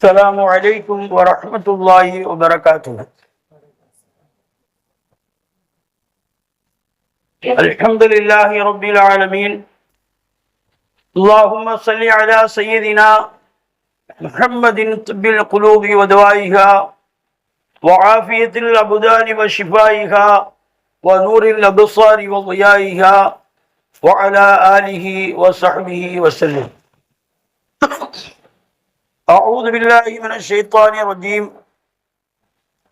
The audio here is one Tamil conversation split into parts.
السلام عليكم ورحمة الله وبركاته. الحمد لله رب العالمين. اللهم صل على سيدنا محمد طب القلوب ودوائها وعافية الأبدان وشفائها ونور الأبصار وضيائها وعلى آله وصحبه وسلم. أعوذ بالله من الشيطان الرجيم.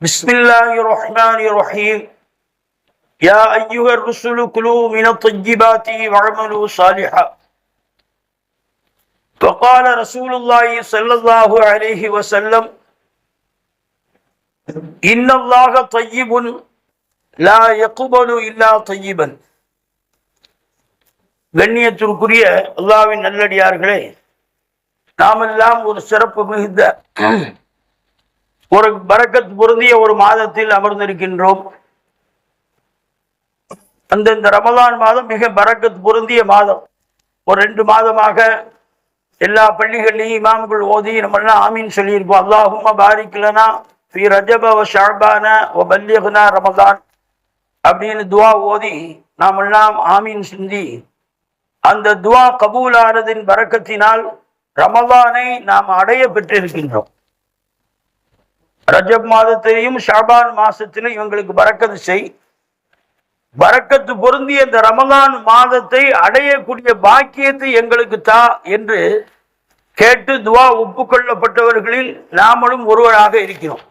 بسم الله الرحمن الرحيم. يا أيها الرسل كلوا من الطيبات واعملوا صالحا. فقال رسول الله صلى الله عليه وسلم: إن الله طيب لا يقبل إلا طيبا. கண்ணியத்திற்குரிய அல்லாஹ்வின் நல்லடியார்களே, நாமெல்லாம் ஒரு சிறப்பு மிகுந்த ஒரு பரக்கத் பொருந்திய ஒரு மாதத்தில் அமர்ந்திருக்கின்றோம். இந்த ரமலான் மாதம் மிக பரக்கத் பொருந்திய மாதம். ஒரு 2 மாதமாக எல்லா பள்ளிகள்லையும் இமாம்கள் ஓதி நம்மளாம் ஆமீன் சொல்லியிருப்போம். அல்லாஹும்ம பாரிக் லனா ஃபீ ரஜப வ ஷஅபான வ பல்லிக்னா ரமலான் அப்படின்னு துவா ஓதி நாமெல்லாம் ஆமீன் சிந்தி அந்த துவா கபூலானதின் பரக்கத்தினால் ரமலானை நாம் அடைய பெற்றிருக்கின்றோம். ரஜப் மாதத்திலையும் ஷாபான் மாசத்திலும் இவங்களுக்கு பரக்கத்து செய், பரக்கத்து பொருந்திய இந்த ரமலான் மாதத்தை அடையக்கூடிய பாக்கியத்தை எங்களுக்கு தா என்று கேட்டு துவா ஒப்புக்கொள்ளப்பட்டவர்களில் நாமளும் ஒருவராக இருக்கிறோம்.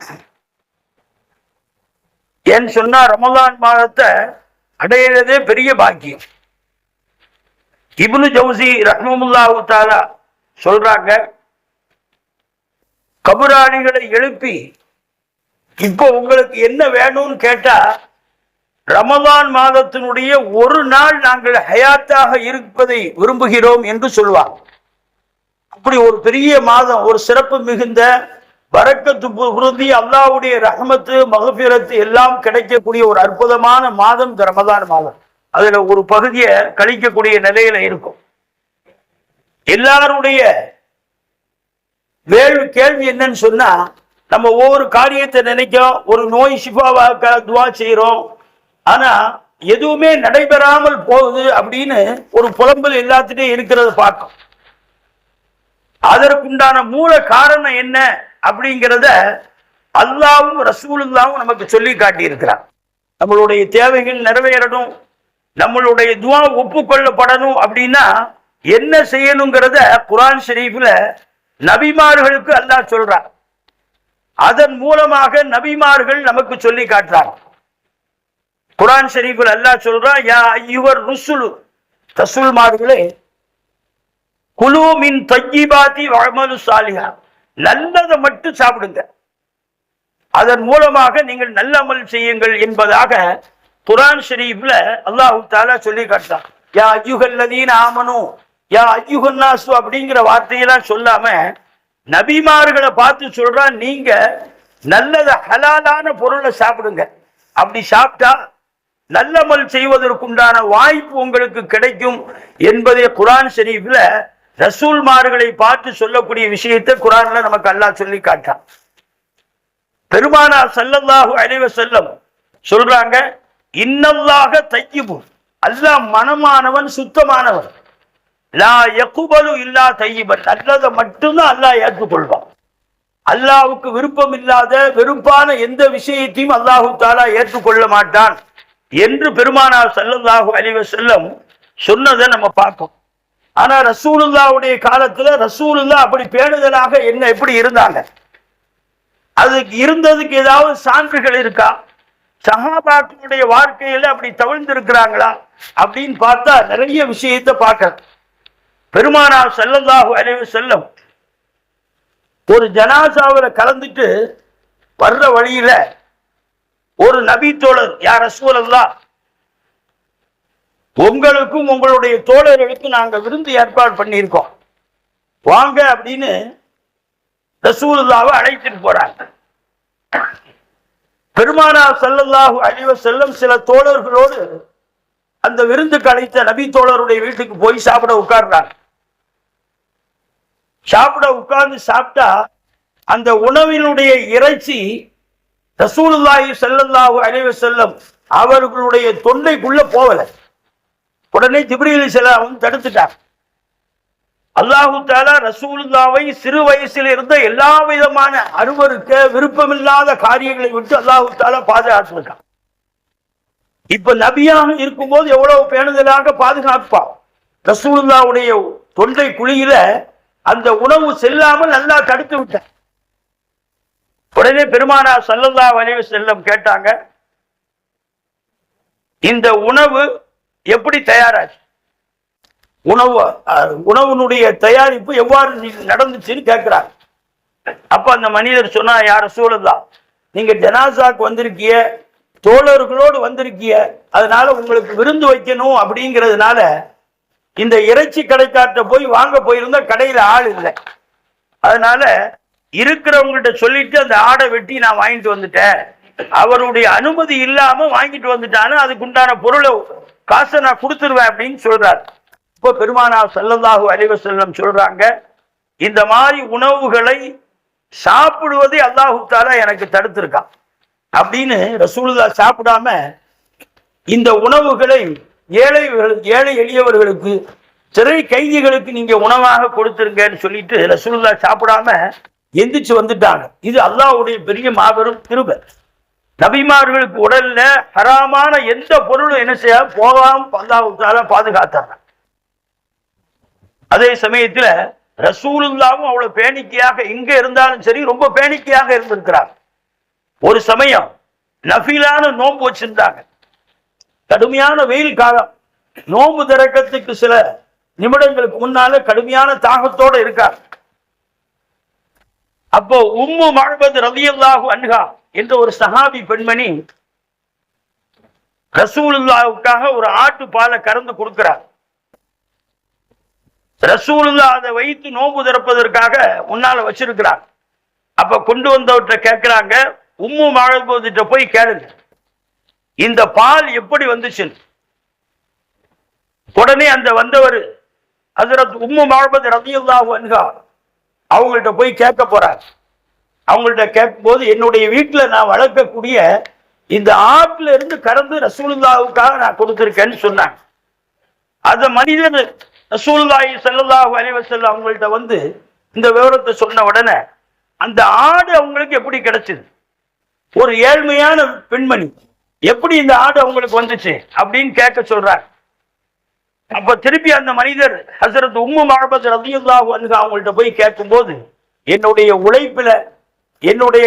ஏன்னு சொன்னா ரமலான் மாதத்தை அடையிறதே பெரிய பாக்கியம். இப்னு ஜௌசி ரஹ்மத்துல்லாஹி தஆலா சொல்றாங்க, கபராளிகளை எழுப்பி இப்போ உங்களுக்கு என்ன வேணும்னு கேட்டா ரமலான் மாதத்தினுடைய ஒரு நாள் நாங்கள் ஹயாத்தாக இருப்பதை விரும்புகிறோம் என்று சொல்வார். அப்படி ஒரு பெரிய மாதம், ஒரு சிறப்பு மிகுந்த பரக்கத்து பொருந்திய அல்லாஹ்வுடைய ரஹ்மத்து மக்ஃபிரத்து எல்லாம் கிடைக்கக்கூடிய ஒரு அற்புதமான மாதம் இந்த ரமலான் மாதம். அதுல ஒரு பகுதியை கழிக்கக்கூடிய நிலையில இருக்கும். எல்லாருடைய கேள்வி என்னன்னு சொன்னா, நம்ம ஒவ்வொரு காரியத்தை நினைக்கிறோம், ஒரு நோய் ஷிஃபாவாக துவா செய்யறோம், ஆனா எதுவுமே நடைபெறாமல் போகுது அப்படின்னு ஒரு புலம்பல் எல்லாத்திட்டே இருக்கிறத பார்க்கும். அதற்குண்டான மூல காரணம் என்ன அப்படிங்கிறத அல்லாஹ்வும் ரசூலுல்லாஹ்வும் நமக்கு சொல்லி காட்டி இருக்கிறார். நம்மளுடைய தேவைகள் நிறைவேறணும், நம்மளுடைய துவா ஒப்புக்கொள்ளப்படணும் அப்படின்னா என்ன செய்யணுங்கிறத குர்ஆன் ஷரீஃப்ல நபிமார்களுக்கு அல்லாஹ் சொல்றார். அதன் மூலமாக நபிமார்கள் நமக்கு சொல்லி காட்டுறாங்க. குர்ஆன் ஷரீஃபில் அல்லாஹ் சொல்றான், யா அய்யுஹர் ருசுலு, ரசூல்மார்களே, குலு மின் தய்யிபாத்தி வஅமலு ஸாலிஹா, நல்லதை மட்டும் சாப்பிடுங்க, அதன் மூலமாக நீங்கள் நல்ல அமல் செய்யுங்கள் என்பதாக குர்ஆன் ஷரீஃப்ல அல்லாஹ் தஆலா சொல்லி காட்டுறான். யா அய்யுஹல்லதீன ஆமனு யா அய்யுஹன் நாஸ் அப்படிங்கிற வார்த்தையெல்லாம் சொல்லாம நபிமார்களை பார்த்து சொல்றான், நீங்க நல்லத ஹலாலான பொருளை சாப்பிடுங்க, அப்படி சாப்பிட்டா நல்லமல் செய்வதற்குண்டான வாய்ப்பு உங்களுக்கு கிடைக்கும் என்பதை குர்ஆன் ஷரீஃப்ல ரசூல்மார்களை பார்த்து சொல்லக்கூடிய விஷயத்தை குர்ஆன்ல நமக்கு அல்லாஹ் சொல்லி காட்டான். பெருமானார் ஸல்லல்லாஹு அலைஹி வஸல்லம் சொல்றாங்க, இன்னல்லாஹ தய்யிபுன், அல்லாஹ் மனமானவன், சுத்தமானவன், லா யக்பலு இல்லா தய்யிபன், நல்லதை மட்டும்தான் அல்லாஹ் ஏற்றுக்கொள்வான். அல்லாஹ்வுக்கு விருப்பம் இல்லாத வெறுப்பான எந்த விஷயத்தையும் அல்லாஹு தஆலா ஏற்றுக்கொள்ள மாட்டான் என்று பெருமானார் ஸல்லல்லாஹு அலைஹி வஸல்லம் சொன்னதை நம்ம பார்ப்போம். ஆனா ரசூலுல்லாஹ்வுடைய காலத்துல ரசூலுல்லாஹ் அப்படி பேணுதலாக என்ன எப்படி இருந்தாங்க, அதுக்கு இருந்ததுக்கு ஏதாவது சான்றுகள் இருக்கா? சஹாபாக்களுடைய வாழ்க்கையில அப்படி தவிழ்ந்திருக்கிறாங்களா அப்படின்னு பார்த்தா நிறைய விஷயத்தை பார்க்க. பெருமானார் ஸல்லல்லாஹு அலைஹி வஸல்லம் ஒரு ஜனாசாவில கலந்துட்டு வர்ற வழியில ஒரு நபி தோழர், யா ரசூலல்லாஹ், உங்களுக்கும் உங்களுடைய தோழர்களுக்கும் நாங்க விருந்து ஏற்பாடு பண்ணியிருக்கோம், வாங்க அப்படின்னு ரசூலுல்லாஹ்வை அழைத்துட்டு போறாங்க. பெருமானார் ஸல்லல்லாஹு அலைஹி வஸல்லம் சில தோழர்களோடு அந்த விருந்துக்கு அழைத்த நபி தோழருடைய வீட்டுக்கு போய் சாப்பிட உட்கார்றாங்க. சாப்பிட உட்கார்ந்து சாப்பிட்டா அந்த உணவினுடைய இறைச்சி ரசூலுல்லாஹி ஸல்லல்லாஹு அலைஹி வஸல்லம் அவர்களுடைய தொண்டைக்குள்ள போகல. உடனே ஜிப்ரீல் அலைஹிஸ்ஸலாம் தடுத்துட்டார். அல்லாஹு தஆலா ரசூலுல்லாவை சிறு வயசில் இருந்த எல்லா விதமான அருவருக்க விருப்பமில்லாத காரியங்களை விட்டு அல்லாஹு தஆலா பாதுகாத்திருக்கான். இப்ப நபியாக இருக்கும்போது எவ்வளவு பேணுதலாக பாதுகாப்பா. ரசூலுல்லாவுடைய தொண்டை குழியில அந்த உணவு செல்லாமல் நல்லா தடுத்து விட்டார். உடனே பெருமானார் ஸல்லல்லாஹு அலைஹி வஸல்லம் கேட்டாங்க, இந்த உணவு எப்படி தயாராச்சு, உணவுனுடைய தயாரிப்பு எவ்வாறு நடந்துச்சுன்னு கேட்கிறாங்க. அப்ப அந்த மனிதர் சொன்னா, யார் ரசூலுல்லாஹ், நீங்க ஜனாசாக்கு வந்திருக்கிய, தோழர்களோடு வந்திருக்கிய, அதனால உங்களுக்கு விருந்து வைக்கணும் அப்படிங்கிறதுனால இந்த இறைச்சி கடைக்காட்ட போய் வாங்க போயிருந்தா கடையில ஆள் இல்லை, அதனால இருக்கிறவங்கள்ட்ட சொல்லிட்டு அந்த ஆடை வெட்டி நான் வாங்கிட்டு வந்துட்டேன், அவருடைய அனுமதி இல்லாம வாங்கிட்டு வந்துட்டான்னு அதுக்குண்டான பொருளை காசை நான் கொடுத்துருவேன் அப்படின்னு சொல்றாரு. இப்போ பெருமானார் ஸல்லல்லாஹு அலைஹி வஸல்லம் சொல்றாங்க, இந்த மாதிரி உணவுகளை சாப்பிடுவதை அல்லாஹ் தஆலா எனக்கு தடுத்திருக்கான் அப்படின்னு ரசூலுல்லாஹ் சாப்பிடாம இந்த உணவுகளை ஏழை எளியவர்களுக்கு, சிறை கைதிகளுக்கு நீங்க உணவாக கொடுத்துருங்கன்னு சொல்லிட்டு ரசூலுல்லாஹ் சாப்பிடாம எந்திரிச்சு வந்துட்டாங்க. இது அல்லாஹ்வுடைய பெரிய மாபெரும் கிருபை. நபிமார்களுக்கு உடல்ல ஹராமான எந்த பொருளும் என்ன செய்ய போகாம அல்லாஹ் தஆலா பாதுகாத்தாங்க. அதே சமயத்துல ரசூலுல்லாவும் அவ்வளவு பேணிக்கையாக இங்க இருந்தாலும் சரி ரொம்ப பேணிக்கையாக இருந்திருக்கிறார். ஒரு சமயம் நஃபிலான நோன்பு வச்சிருந்தாங்க. கடுமையான வெயில் காலம், நோன்பு திறக்கத்துக்கு சில நிமிடங்களுக்கு முன்னால கடுமையான தாகத்தோட இருக்கார். அப்போ உம்மு மஅபத் ரலியல்லாஹு அன்ஹா என்ற ஒரு சஹாபி பெண்மணி ரசூலுல்லாஹ்வுக்காக ஒரு ஆட்டு பாலை கறந்து கொடுக்கிறார். ரசூலுல்லாஹ் அதை வைத்து நோன்பு திறப்பதற்காக முன்னால வச்சிருக்கிறார். அப்ப கொண்டு வந்தவற்றை கேட்கிறாங்க, உம்மு மஅபத் போய் கேளுங்க, இந்த பால் எப்படி வந்துச்சு. உடனே அந்த வந்தவர் ஹஜ்ரத் உம்மு மஅபத் ரலியல்லாஹு அன்ஹா அவங்கள்ட்ட போய் கேட்க போறார். அவங்கள்ட்ட கேட்கும் போது, என்னுடைய வீட்டுல நான் வளர்க்கக்கூடிய இந்த ஆட்டுல இருந்து கறந்து ரசூலுல்லாஹ்வுக்காக நான் கொடுத்திருக்கேன்னு சொன்னாங்க. அந்த மனிதன் ரசூலுல்லாஹி ஸல்லல்லாஹு அலைஹி வஸல்லம் அவங்கள்ட்ட வந்து இந்த விவரத்தை சொன்ன உடனே, அந்த ஆடு அவங்களுக்கு எப்படி கிடைச்சது, ஒரு ஏழ்மையான பெண்மணி எப்படி இந்த ஆடு அவங்களுக்கு வந்துச்சு அப்படின்னு கேட்க சொல்றாங்க. அப்ப திருப்பி அந்த மனிதர் ஹஜ்ரத் உம்மு மஅபத் ரலியல்லாஹு அன்ஹா அவங்கள்ட்ட போய் கேட்கும்போது, என்னுடைய உழைப்புல, என்னுடைய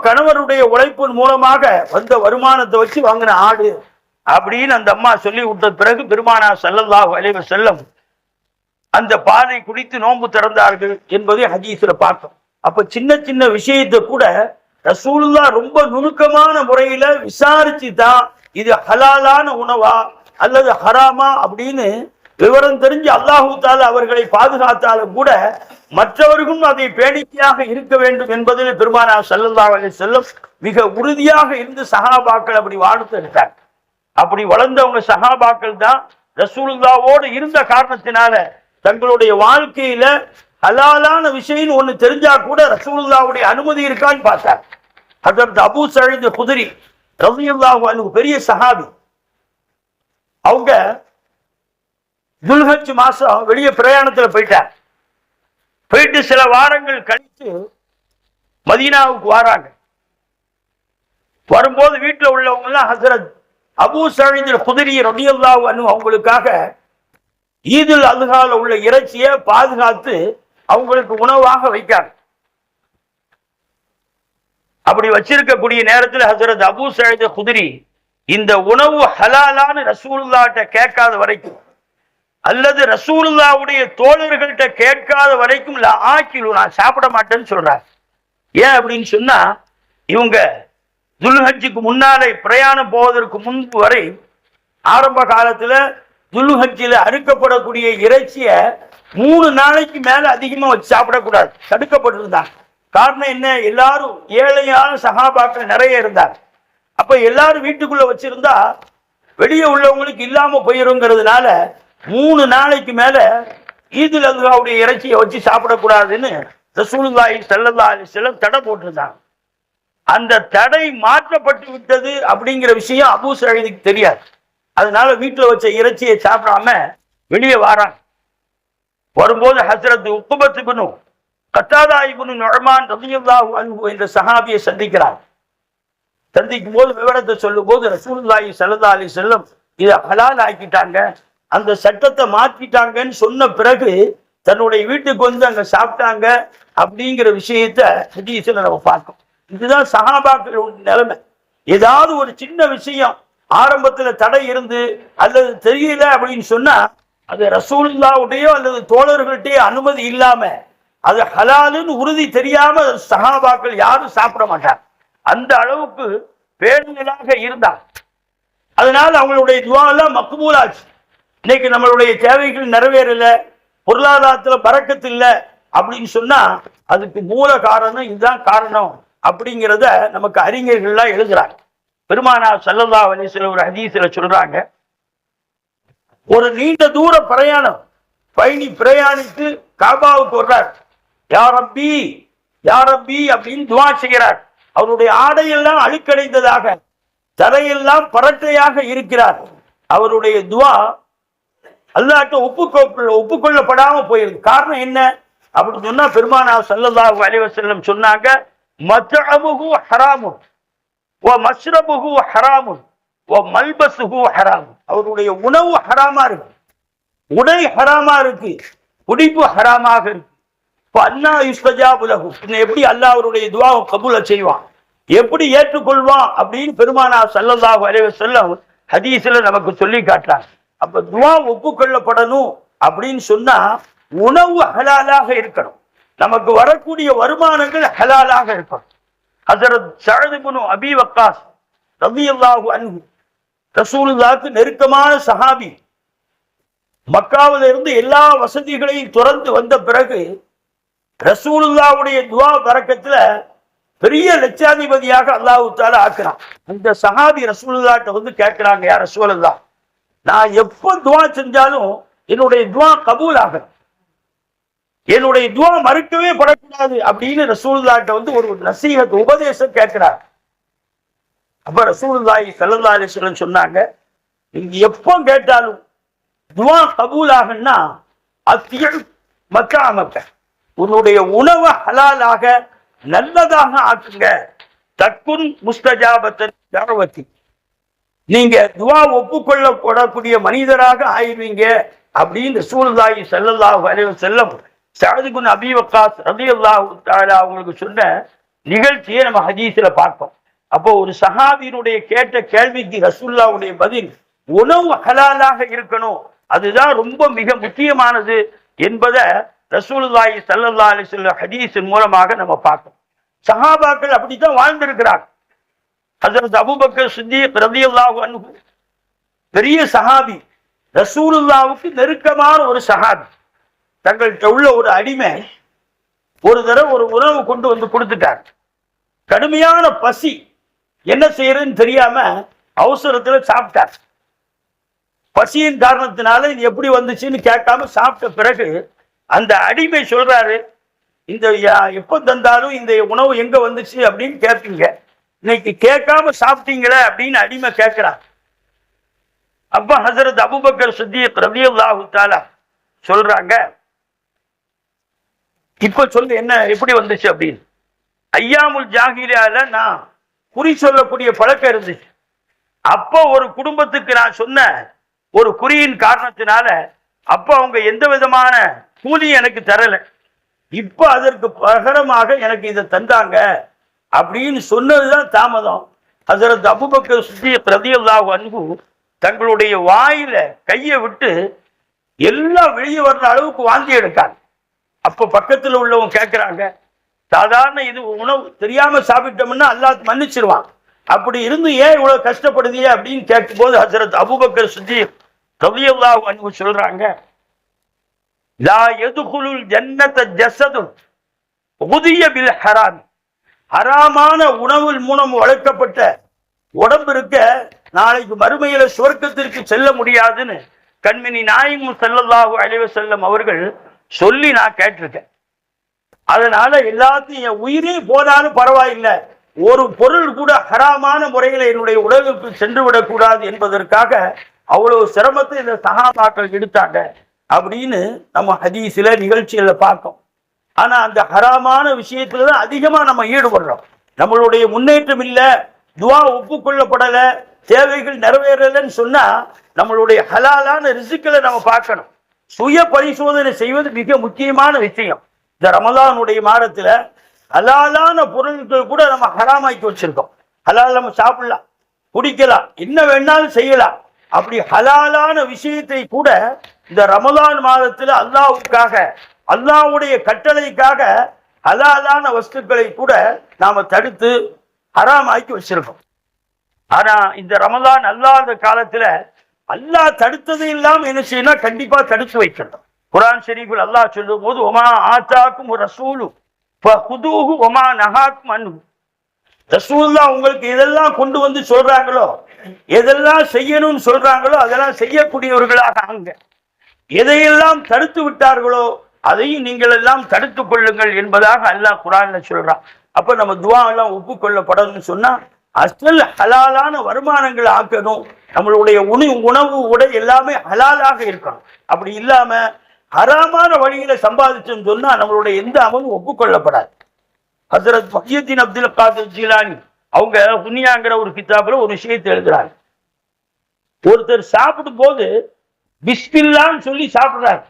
கணவருடைய உழைப்பின் மூலமாக வந்த வருமானத்தை வச்சு வாங்கின ஆடு அப்படின்னு அந்த அம்மா சொல்லி விட்ட பிறகு பெருமானார் ஸல்லல்லாஹு அலைஹி வஸல்லம் அந்த பாலை குடித்து நோன்பு திறந்தார்கள் என்பதை ஹதீஸ்ல பார்த்தோம். அப்ப சின்ன சின்ன விஷயத்தை கூட ரசூலுல்லாஹ் ரொம்ப நுணுக்கமான முறையில விசாரிச்சு தான் இது ஹலாலான உணவா அல்லது ஹராமா அப்படின்னு விவரம் தெரிஞ்சு அல்லாஹு தஆலா அவர்களை பாதுகாத்தாலும் கூட மற்றவர்களும் அதை பேணிக்கையாக இருக்க வேண்டும் என்பதில் பெருமானார் ஸல்லல்லாஹு அலைஹி வஸல்லம் மிக உறுதியாக இருந்து சஹாபாக்கள் அப்படி வாழ்த்து எடுத்தாங்க. அப்படி வளர்ந்தவங்க சஹாபாக்கள் தான் ரசூலுல்லாவோடு இருந்த காரணத்தினால தங்களுடைய வாழ்க்கையில ஹலாலான விஷயம் ஒண்ணு தெரிஞ்சா கூட ரசூலுல்லாவுடைய அனுமதி இருக்கான்னு பார்த்தார். ஹஜ்ரத் அபூ சயீத் குத்ரி ரலியல்லாஹு அன்ஹு பெரிய சஹாபி. அவங்க துல்ஹஜ் மாசம் வெளியே பிரயாணத்துல போயிட்டு சில வாரங்கள் கழித்து மதீனாவுக்கு வராங்க. வரும்போது வீட்டுல உள்ளவங்க எல்லாம் ஹஜ்ரத் அபூ சயீத் குத்ரி ரலியல்லாஹு அன்ஹு அவங்களுக்காக ஈதுல் அல்ஹால உள்ள இறைச்சியை பாதுகாத்து அவங்களுக்கு உணவாக வைக்காங்க. அப்படி வச்சிருக்கக்கூடிய நேரத்தில் ஹஜ்ரத் அபூ சயீத் குத்ரி இந்த உணவு ஹலாலான ரசூலுல்லாஹ்ட்ட கேட்காத வரைக்கும் அல்லது ரசூலுல்லாஹ்வுடைய தோழர்கள்ட்ட கேட்காத வரைக்கும் நான் சாப்பிட மாட்டேன்னு சொல்றார். ஏன் அப்படின்னு சொன்னா, இவங்க துல்ஹஜ்ஜுக்கு முன்னாலே பிரயாணம் போவதற்கு முன்பு வரை ஆரம்ப காலத்துல துல்ஹஜ்ஜில அறுக்கப்படக்கூடிய இறைச்சிய 3 நாளைக்கு மேல அதிகமா வச்சு சாப்பிடக்கூடாது, தடுக்கப்பட்டிருந்தாங்க. காரணம் என்ன, எல்லாரும் ஏழையான சஹாபாக்கள் நிறைய இருந்தாங்க. அப்ப எல்லாரும் வீட்டுக்குள்ள வச்சிருந்தா வெளியே உள்ளவங்களுக்கு இல்லாம போயிருங்கிறதுனால 3 நாளைக்கு மேல ஈதுல் அல்ஹாவுடைய இறைச்சியை வச்சு சாப்பிடக்கூடாதுன்னு ரசூலுல்லாஹி ஸல்லல்லாஹு அலைஹி வஸல்லம் தடை போட்டிருந்தாங்க. அந்த தடை மாற்றப்பட்டு விட்டது அப்படிங்கிற விஷயம் அபூ சயீதுக்கு தெரியாது. அதனால வீட்டுல வச்ச இறைச்சியை சாப்பிடாம வெளியே வாராங்க. வரும்போது ஹஸ்ரத் உக்பத் இப்னு கத்தாதா இப்னு நுஅமான் ரலியல்லாஹு அன்ஹு என்ற சஹாபியை சந்திக்கிறார். சந்திக்கும் போது விவரத்தை சொல்லும் போது ரசூலுல்லாஹி ஸல்லல்லாஹு அலைஹி வஸல்லம் இதை ஹலால் ஆக்கிட்டாங்க, அந்த சட்டத்தை மாற்றிட்டாங்கன்னு சொன்ன பிறகு தன்னுடைய வீட்டுக்கு வந்து அங்க சாப்பிட்டாங்க அப்படிங்கிற விஷயத்த ஹதீஸ்ல நம்ம பார்க்கோம். இதுதான் சஹாபாக்களுடைய நிலைமை. ஏதாவது ஒரு சின்ன விஷயம் ஆரம்பத்துல தடை இருந்து அல்லது தெரியல அப்படின்னு சொன்னா அது ரசூலுல்லாஹ்வுடையோ அல்லது தோழர்கள்ட்டே அனுமதி இல்லாம அது ஹலாலுன்னு உறுதி தெரியாம சஹாபாக்கள் யாரும் சாப்பிட மாட்டாங்க. அந்த அளவுக்கு பேணுதலாக இருந்தாங்க. அதனால அவங்களுடைய துஆ எல்லாம் மக்பூல் ஆச்சு. இன்னைக்கு நம்மளுடைய தேவைகள் நிறைவேறல, பொருளாதாரத்துல பரக்கத்து இல்லை அப்படின்னு சொன்னா அதுக்கு மூல காரணம் இதுதான் காரணம் அப்படிங்கிறத நமக்கு அறிஞர்கள்லாம் எழுதுறாங்க. பெருமானார் ஸல்லல்லாஹு அலைஹி வஸல்லம் ஒரு ஹதீஸ்ல சொல்றாங்க, ஒரு நீண்ட தூர பிரயாணம் பயணி பிரயாணித்து காபாவுக்கு வர்றார். யா ரப்பி யா ரப்பி அப்படின்னு துஆ செய்கிறார். அவருடைய ஆடையெல்லாம் அழுக்கடைந்ததாக, தரையெல்லாம் பரட்டையாக இருக்கிறார். அவருடைய துஆ அல்லாஹ்ட்ட ஒப்புக்கொள்ளப்படாம போயிருக்கு. காரணம் என்ன அப்படின்னு சொன்னா பெருமானார் ஸல்லல்லாஹு அலைஹி வஸல்லம் சொன்னாங்க, மத்அமுஹு ஹராமுன் வ மஷ்ரபுஹு ஹராமுன் வ மல்பஸுஹு ஹராமுன். அவருடைய உணவு ஹராமா இருக்கு, உடை ஹராமா இருக்கு, குடிப்பு ஹராமாக இருக்கு. அன்னா யுஸ்தஜாபு லஹு, எப்படி அல்லாஹ் அவருடைய துஆவை கபூல் செய்வான், எப்படி ஏற்றுக்கொள்வான் அப்படின்னு பெருமானார் ஸல்லல்லாஹு அலைஹி வஸல்லம் ஹதீஸ்ல நமக்கு சொல்லி காட்டுறாங்க. அப்ப துஆ ஒப்புக்கொள்ளப்படணும் அப்படின்னு சொன்னா உணவு ஹலாலாக இருக்கணும், நமக்கு வரக்கூடிய வருமானங்கள் ஹலாலாக இருக்கணும். ஹஸரத் ஸஅத் இப்னு அபீ வக்காஸ் ரலியல்லாஹு அன்ஹு ரசூலுல்லாஹ்வுக்கு நெருக்கமான சஹாபி. மக்காவில இருந்து எல்லா வசதிகளையும் துறந்து வந்த பிறகு ரசூலுல்லாஹ்வுடைய துஆ பரக்கத்துல பெரிய லட்சாதிபதியாக அல்லாஹ் தஆலா ஆக்குறான். அந்த சஹாபி ரசூலுல்லாஹ்ட்ட வந்து கேட்கிறாங்க, யா ரசூலல்லாஹ், நான் எப்போ துஆ செஞ்சாலும் என்னுடைய துஆ கபூல் ஆகும், என்னுடைய துஆ மறுக்கவே படக்கூடாது அப்படின்னு ரசூலுல்லாஹ்ட்ட வந்து ஒரு நசீஹத் உபதேசம் கேட்கிறார். அப்ப ரசூலுல்லாஹி ஸல்லல்லாஹு அலைஹி வஸல்லம் சொன்னாங்க, நீங்க எப்போ கேட்டாலும் துஆ கபூல் ஆகும்னா அத்தியல் மக்காமக்க, உன்னுடைய உணவை ஹலாலாக நல்லதாக ஆக்குங்க. தக்குன் முஸ்தஜாபத்தன் தஅவத்தி, நீங்க துஆ ஒப்புக்கொள்ளப்படக்கூடிய மனிதராக ஆயிருவீங்க அப்படின்னு ரசூலுல்லாஹி ஸல்லல்லாஹு அலைஹி வஸல்லம் ஸஅத் இப்னு அபீ வக்காஸ் ரலியல்லாஹு தஆலா அவங்களுக்கு சொன்ன நிகழ்ச்சியை நம்ம ஹதீஸ்ல பார்ப்போம். அப்போ ஒரு சஹாபியினுடைய கேட்ட கேள்விக்கு ரசூலுல்லாஹ்வுடைய பதில் உணவு ஹலாலாக இருக்கணும், அதுதான் ரொம்ப மிக முக்கியமானது என்பதை ரசூலுல்லாஹி ஸல்லல்லாஹு அலைஹி வஸல்லம் ஹதீஸின் மூலமாக நம்ம பார்ப்போம். சஹாபாக்கள் அப்படித்தான் வாழ்ந்திருக்கிறாங்க. ஹஸரத் அபூபக்கர் சித்தீக் ரலியல்லாஹு அன்ஹு பெரிய சஹாபி, ரசூலுல்லாஹ்வுக்கு நெருக்கமான ஒரு சஹாபி. தங்கள்கிட்ட உள்ள ஒரு அடிமை ஒரு தடவை ஒரு உணவு கொண்டு வந்து கொடுத்துட்டார். கடுமையான பசி, என்ன செய்யறதுன்னு தெரியாம அவசரத்துல சாப்பிட்டார். பசியின் காரணத்தினால இது எப்படி வந்துச்சுன்னு கேட்காம சாப்பிட்ட பிறகு அந்த அடிமை சொல்றாரு, இந்த எப்ப தந்தாலும் இந்த உணவு எங்க வந்துச்சு அப்படின்னு கேட்பீங்க, இன்னைக்கு கேட்காம சாப்பிட்டீங்களே அப்படின்னு அடிமை கேட்கிறார். அப்ப ஹஸரத் அபூபக்கர் சித்தீக் ரலியல்லாஹு தஆலா சொல்றாங்க, இப்ப சொல்லு என்ன எப்படி வந்துச்சு அப்படின்னு. ஐயாமுல் ஜாஹிலியால நான் குறி சொல்லக்கூடிய பழக்கம் இருந்துச்சு. அப்போ ஒரு குடும்பத்துக்கு நான் சொன்ன ஒரு குறியின் காரணத்தினால அப்ப அவங்க எந்த விதமான கூலியும் எனக்கு தரல, இப்ப அதற்கு பகரமாக எனக்கு இதை தந்தாங்க அப்படின்னு சொன்னதுதான் தாமதம். ஹஸரத் அபூபக்கர் சித்தீக் ரலியல்லாஹு அன்ஹு தங்களுடைய வாயில கையை விட்டு எல்லாம் வெளியே வர்ற அளவுக்கு வாந்தி எடுக்காங்க. அப்ப பக்கத்துல உள்ளவங்க கேட்கிறாங்க, சாதாரண இது உணவு தெரியாம சாப்பிட்டோம்னா அல்லாஹ் மன்னிச்சிருவான், அப்படி இருந்து ஏன் இவ்வளவு கஷ்டப்படுதியே அப்படின்னு கேட்கும் போது ஹஸரத் அபூபக்கர் சித்தீக் ரலியல்லாஹு அன்ஹு சொல்றாங்க, லா யதுகுலுல் ஜன்னத ஜஸதுன் உதிய பில் ஹராம், ஹராமான உணவின் மூலம் வளர்க்கப்பட்ட உடம்பு இருக்க நாளைக்கு மறுமையில சுவர்க்கத்திற்கு செல்ல முடியாதுன்னு கண்மணி நாயகம் ஸல்லல்லாஹு அலைஹி வஸல்லம் அவர்கள் சொல்லி நான் கேட்டிருக்கேன். அதனால எல்லாத்தையும் என் உயிரே போனாலும் பரவாயில்லை, ஒரு பொருள் கூட ஹராமான முறையில் என்னுடைய உடலுக்கு சென்று விடக்கூடாது என்பதற்காக அவ்வளவு சிரமத்தை இந்த சஹாபாக்கள் எடுத்தாங்க அப்படின்னு நம்ம ஹதீஸ்ல நிகழ்ச்சிகளை பார்க்கோம். ஆனா அந்த ஹராமான விஷயத்துலதான் அதிகமா நம்ம ஈடுபடுறோம். நம்மளுடைய முன்னேற்றம் இல்லை, துவா ஒப்புக்கொள்ளப்படல, தேவைகள் நிறைவேறலன்னு சொன்னா நம்மளுடைய ஹலாலான ரிசுக்களை நம்ம பார்க்கணும். சுய பரிசோதனை செய்வது மிக முக்கியமான விஷயம். இந்த ரமலானுடைய மாதத்துல ஹலாலான பொருட்கள் கூட நம்ம ஹராமாக்கி வச்சிருக்கோம். ஹலால் நம்ம சாப்பிடலாம், குடிக்கலாம், என்ன வேணாலும் செய்யலாம். அப்படி ஹலாலான விஷயத்தை கூட இந்த ரமலான் மாதத்துல அல்லாஹ்வுக்காக, அல்லாஹ்வுடைய கட்டளைக்காக ஹலாலான வஸ்துக்களை கூட நாம தடுத்து ஹராமாக்கி வச்சிருக்கோம். ஆனா இந்த ரமலான் அல்லாத காலத்துல அல்லாஹ் தடுத்தது இல்லாம என்ன செய்யணும், கண்டிப்பா தடுத்து வைக்கணும். குர்ஆன் ஷரீஃபில் அல்லாஹ் சொல்லும் போது ஒமா ஆத்தாக்கும் ரசூலு ஃபஹுதூஹு ஒமா நஹாக்கும் அன்ஹு. ரசூலுல்லாஹ் உங்களுக்கு எதெல்லாம் கொண்டு வந்து சொல்றாங்களோ, எதெல்லாம் செய்யணும்னு சொல்றாங்களோ அதெல்லாம் செய்யக்கூடியவர்களாக ஆங்க. எதையெல்லாம் தடுத்து விட்டார்களோ அதையும் நீங்கள் எல்லாம் தடுத்துக் கொள்ளுங்கள் என்பதாக அல்லாஹ் குர்ஆன்ல சொல்றான். அப்ப நம்ம துஆ எல்லாம் ஒப்புக்கொள்ளப்படணும்னு சொன்னா அசல் ஹலாலான வருமானங்களை ஆக்கணும். நம்மளுடைய உணவு உடை எல்லாமே ஹலாலாக இருக்கணும். அப்படி இல்லாம ஹராமான வழியில சம்பாதிச்சோம்னு சொன்னா நம்மளுடைய எந்த அமலும் ஒப்புக்கொள்ளப்படாது. ஹஜ்ரத் முஹியுத்தீன் அப்துல் காதிர் ஜீலானி அவங்க துனியாங்கிற ஒரு கிதாபுல ஒரு விஷயத்தை எழுதுறாங்க. ஒருத்தர் சாப்பிடும் போது பிஸ்மில்லான்னு சொல்லி சாப்பிடுறாரு.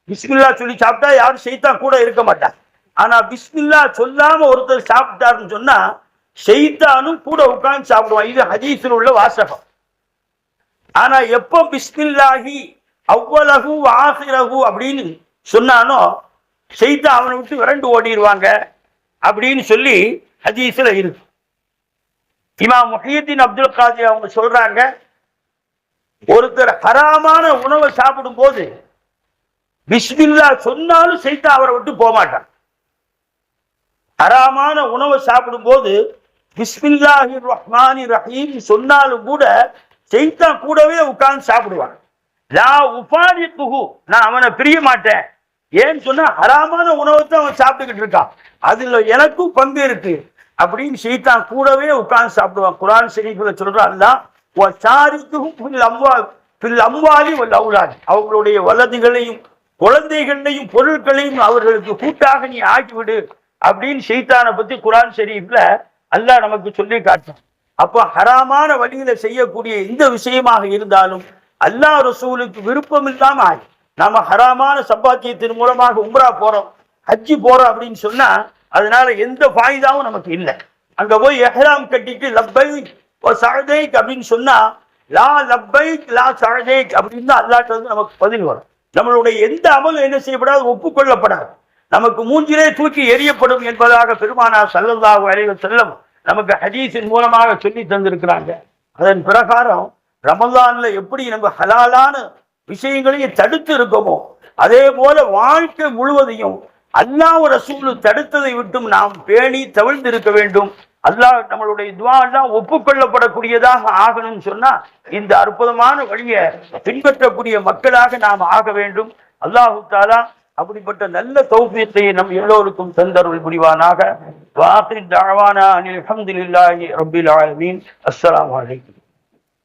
பிஸ்மில்லா சொல்லி சாப்பிட்டா யாரும் ஷைத்தான் கூட இருக்க மாட்டாங்க. ஆனா பிஸ்மில்லா சொல்லாம ஒருத்தர் சாப்பிட்டாருன்னு சொன்னா ஷைத்தானும் கூட உட்கார்ந்து சாப்பிடுவான். இது ஹதீஸில் உள்ள வாசகம். ஆனா எப்போ பிஸ்மில்லாஹி அவ்வலகு ஆஹிரகு அப்படின்னு சொன்னானோ ஷைத்தான் அவனை விட்டு விரண்டு ஓடிடுவாங்க அப்படின்னு சொல்லி ஹதீஸ்ல இருக்கு. இமாம் முஹியுத்தீன் அப்துல் காதிர் அவங்க சொல்றாங்க, ஒருத்தர் ஹராமான உணவை சாப்பிடும் போது பிஸ்மில்லா சொன்னாலும் ஷைத்தான் அவரை விட்டு போக மாட்டான். ஹராமான உணவை சாப்பிடும் போது பிஸ்மில்லாஹிர் ரஹ்மானிர் ரஹீம் சொன்னாலும் கூட ஷைத்தான் கூடவே உட்கார்ந்து சாப்பிடுவான். லா உஃபாரிகுஹு, நான் அவனை பிரிய மாட்டேன். ஏன்னு சொன்னா ஹராமான உணவை தான் அவன் சாப்பிட்டுக்கிட்டு இருக்கான், அதுல எனக்கும் பங்கு இருக்கு அப்படின்னு ஷைத்தான் கூடவே உட்கார்ந்து சாப்பிடுவான். குர்ஆன் ஷரீஃப்ல சொல்றான் அல்லாஹ் வசாரிகுஹும் ஃபில் அம்வாலி வல் அவுலாத், அவங்களுடைய வலதுகளையும் குழந்தைகளையும் பொருட்களையும் அவர்களுக்கு கூட்டாக நீ ஆக்கிவிடு அப்படின்னு ஷைத்தானை பத்தி குர்ஆன் ஷரீஃப்ல அல்லாஹ் நமக்கு சொல்லி காட்டுறான். அப்போ ஹராமான வழியில செய்யக்கூடிய எந்த விஷயமாக இருந்தாலும் அல்லாஹ் ரசூலுக்கு விருப்பம் இல்லாம ஆகி நாம ஹராமான சம்பாத்தியத்தின் மூலமாக உம்ரா போறோம், ஹஜ்ஜி போறோம் அப்படின்னு சொன்னா அதனால எந்த ஃபாயிதாவும் நமக்கு இல்லை. அங்க போய் எஹ்ராம் கட்டிட்டு லப்பைக் வ சஅதைக் அப்படின்னு சொன்னா லா லப்பைக் லா சஅதைக் அப்படின்னு அல்லாஹ்ட்ட வந்து நமக்கு பதில் வரும். நம்மளுடைய எந்த அமலும் என்ன செய்யப்படாது, ஒப்புக்கொள்ளப்படாது, நமக்கு மூஞ்சிலே தூக்கி எரியப்படும் என்பதாக பெருமானார் ஸல்லல்லாஹு அலைஹி வஸல்லம் நமக்கு ஹதீஸின் மூலமாக சொல்லி தந்திருக்கிறாங்க. அதன் பிரகாரம் ரமலான்ல எப்படி நம்ம ஹலாலான விஷயங்களையும் தடுத்து இருக்கோமோ அதே போல வாழ்க்கை முழுவதையும் அல்லாஹ் ரசூல் தடுத்ததை விட்டும் நாம் பேணி தவிழ்ந்து இருக்க வேண்டும். அல்லாஹ் நம்மளுடைய துஆ எல்லாம் ஒப்புக்கொள்ளப்படக்கூடியதாக ஆகணும்னு சொன்னா இந்த அற்புதமான வழியை பின்பற்றக்கூடிய மக்களாக நாம் ஆக வேண்டும். அல்லாஹு தஆலா அப்படிப்பட்ட நல்ல தௌஃபீக்கை நம் எல்லோருக்கும் தந்தருள் புரிவானாக. வாஹிர் தஅவானா அனில் ஹம்துலில்லாஹி ரப்பில் ஆலமீன். அஸ்ஸலாமு அலைக்கும்.